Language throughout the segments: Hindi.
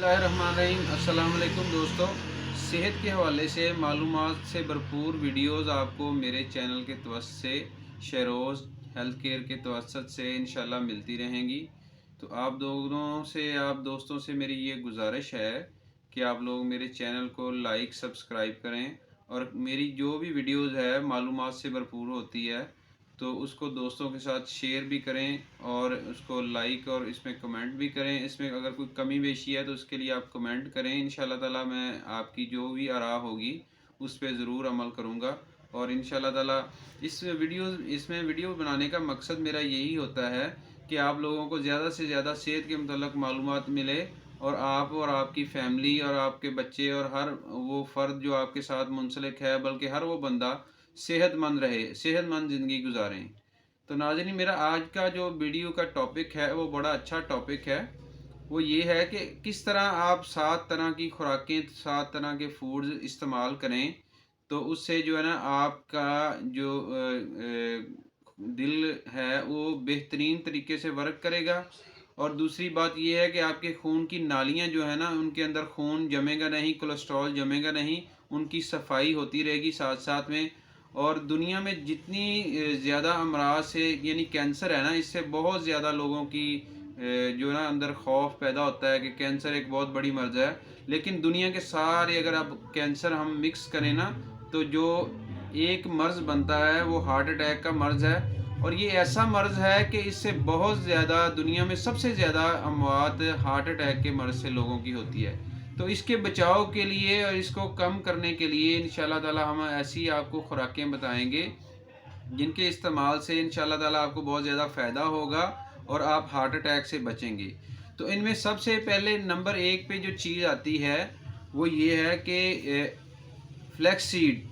बिस्मिल्लाहिर्रहमानिर्रहीम। अस्सलाम वालेकुम दोस्तों, सेहत के हवाले से मालूमात से भरपूर वीडियोस आपको मेरे चैनल के तवस्सुत से शेरोज़ हेल्थ केयर के तवस्सुत से इंशाल्लाह मिलती रहेंगी। तो आप दोस्तों से मेरी ये गुजारिश है कि आप लोग मेरे चैनल को लाइक सब्सक्राइब करें और मेरी जो भी वीडियोस है मालूमात से भरपूर होती है तो उसको दोस्तों के साथ शेयर भी करें और उसको लाइक और इसमें कमेंट भी करें। इसमें अगर कोई कमी बेशी है तो उसके लिए आप कमेंट करें। इंशाल्लाह ताला मैं आपकी जो भी आरा होगी उस पर ज़रूर अमल करूँगा। और इंशाल्लाह ताला इसमें वीडियो बनाने का मकसद मेरा यही होता है कि आप लोगों को ज़्यादा से ज़्यादा सेहत के मतलब मालूमात मिले और आप और आपकी फैमिली और आपके बच्चे और हर वो फ़र्द जो आपके साथ मुंसलिक है, बल्कि हर वो बंदा सेहतमंद रहे, सेहतमंद ज़िंदगी गुजारें। तो नाज़रीन, मेरा आज का जो वीडियो का टॉपिक है वो बड़ा अच्छा टॉपिक है। वो ये है कि किस तरह आप 7 तरह की खुराकें, 7 तरह के फूड्स इस्तेमाल करें तो उससे जो है ना आपका जो दिल है वो बेहतरीन तरीके से वर्क करेगा। और दूसरी बात ये है कि आपके खून की नालियाँ जो है ना उनके अंदर खून जमेगा नहीं, कोलेस्ट्रॉल जमेगा नहीं, उनकी सफाई होती रहेगी साथ साथ में। और दुनिया में जितनी ज़्यादा अमराज से यानी कैंसर है ना, इससे बहुत ज़्यादा लोगों की जो ना अंदर खौफ पैदा होता है कि कैंसर एक बहुत बड़ी मर्ज़ है। लेकिन दुनिया के सारे अगर आप कैंसर हम मिक्स करें ना तो जो एक मर्ज़ बनता है वो हार्ट अटैक का मर्ज़ है। और ये ऐसा मर्ज़ है कि इससे बहुत ज़्यादा दुनिया में सबसे ज़्यादा अमवात हार्ट अटैक के मर्ज़ से लोगों की होती है। तो इसके बचाव के लिए और इसको कम करने के लिए इंशाल्लाह ताला हम ऐसी आपको खुराकें बताएंगे जिनके इस्तेमाल से इंशाल्लाह ताला आपको बहुत ज़्यादा फ़ायदा होगा और आप हार्ट अटैक से बचेंगे। तो इनमें सबसे पहले नंबर 1 पे जो चीज़ आती है वो ये है कि फ्लैक्स सीड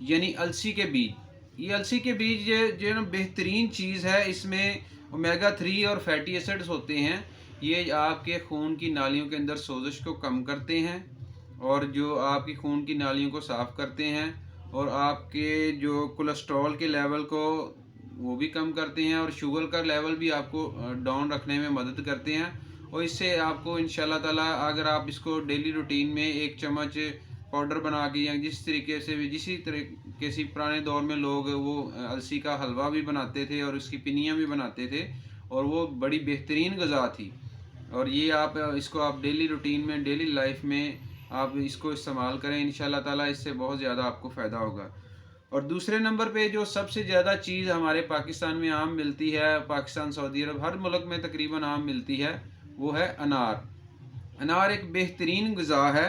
यानी अलसी के बीज। ये अलसी के बीज जो है ना बेहतरीन चीज़ है। इसमें ओमेगा 3 और फैटी एसिड्स होते हैं। ये आपके खून की नालियों के अंदर सोजिश को कम करते हैं और जो आपकी खून की नालियों को साफ़ करते हैं और आपके जो कोलेस्ट्रॉल के लेवल को वो भी कम करते हैं और शुगर का लेवल भी आपको डाउन रखने में मदद करते हैं। और इससे आपको इंशाल्लाह ताला अगर आप इसको डेली रूटीन में 1 चम्मच पाउडर बना के या जिसी तरीके से पुराने दौर में लोग वो अलसी का हलवा भी बनाते थे और उसकी पिनियाँ भी बनाते थे और वो बड़ी बेहतरीन ग़िज़ा थी। और ये इसको आप डेली रूटीन में, डेली लाइफ में आप इसको इस्तेमाल करें, इंशाल्लाह ताला इससे बहुत ज़्यादा आपको फ़ायदा होगा। और दूसरे नंबर पे जो सबसे ज़्यादा चीज़ हमारे पाकिस्तान में आम मिलती है, पाकिस्तान, सऊदी अरब, हर मुल्क में तकरीबन आम मिलती है, वो है अनार। अनार एक बेहतरीन ग़िज़ा है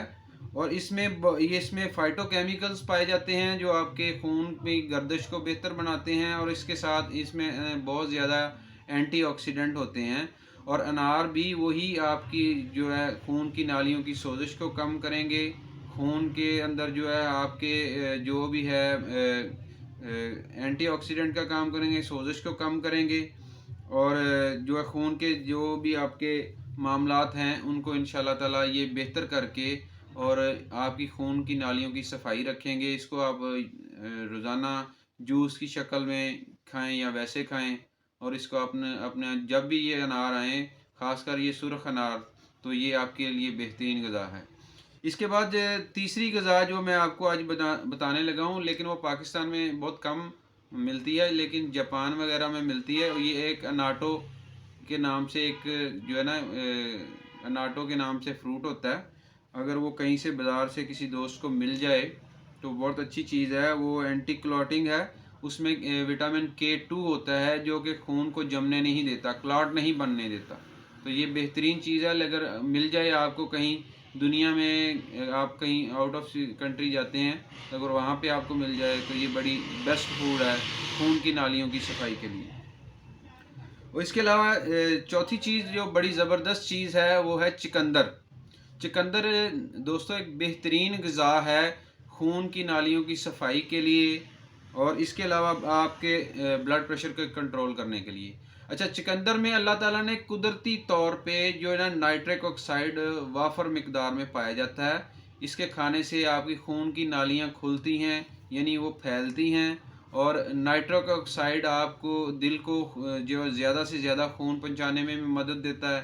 और इसमें फ़ाइटोकेमिकल्स पाए जाते हैं जो आपके खून में गर्दिश को बेहतर बनाते हैं और इसके साथ इसमें बहुत ज़्यादा एंटीऑक्सीडेंट होते हैं। और अनार भी वही आपकी जो है खून की नालियों की सोजिश को कम करेंगे, खून के अंदर जो है आपके जो भी है एंटीऑक्सीडेंट का काम करेंगे, सोजिश को कम करेंगे और जो है खून के जो भी आपके मामलात हैं उनको इंशाल्लाह ताला ये बेहतर करके और आपकी खून की नालियों की सफाई रखेंगे। इसको आप रोज़ाना जूस की शक्ल में खाएं या वैसे खाएं और इसको अपने अपने जब भी ये अनार आएँ, ख़ासकर ये सुर्ख अनार, तो ये आपके लिए बेहतरीन ग़िज़ा है। इसके बाद तीसरी ग़िज़ा जो मैं आपको आज बताने लगा हूँ, लेकिन वो पाकिस्तान में बहुत कम मिलती है लेकिन जापान वगैरह में मिलती है। ये एक अनाटो के नाम से एक जो है ना अनाटो के नाम से फ्रूट होता है। अगर वो कहीं से बाज़ार से किसी दोस्त को मिल जाए तो बहुत अच्छी चीज़ है। वो एंटी क्लॉटिंग है, उसमें विटामिन K2 होता है जो कि खून को जमने नहीं देता, क्लॉट नहीं बनने देता। तो ये बेहतरीन चीज़ है। अगर मिल जाए आपको कहीं दुनिया में, आप कहीं आउट ऑफ कंट्री जाते हैं तो अगर वहाँ पे आपको मिल जाए तो ये बड़ी बेस्ट फूड है खून की नालियों की सफाई के लिए। और इसके अलावा चौथी चीज़ जो बड़ी ज़बरदस्त चीज़ है वो है चुकंदर। चुकंदर दोस्तों एक बेहतरीन ग़िज़ा है खून की नालियों की सफाई के लिए और इसके अलावा आपके ब्लड प्रेशर को कंट्रोल करने के लिए। अच्छा, चुकंदर में अल्लाह ताला ने कुदरती तौर पे जो है ना नाइट्रिक ऑक्साइड वाफर मिकदार में पाया जाता है। इसके खाने से आपकी खून की नालियाँ खुलती हैं यानी वो फैलती हैं और नाइट्रिक ऑक्साइड आपको दिल को जो ज़्यादा से ज़्यादा खून पहुँचाने में भी मदद देता है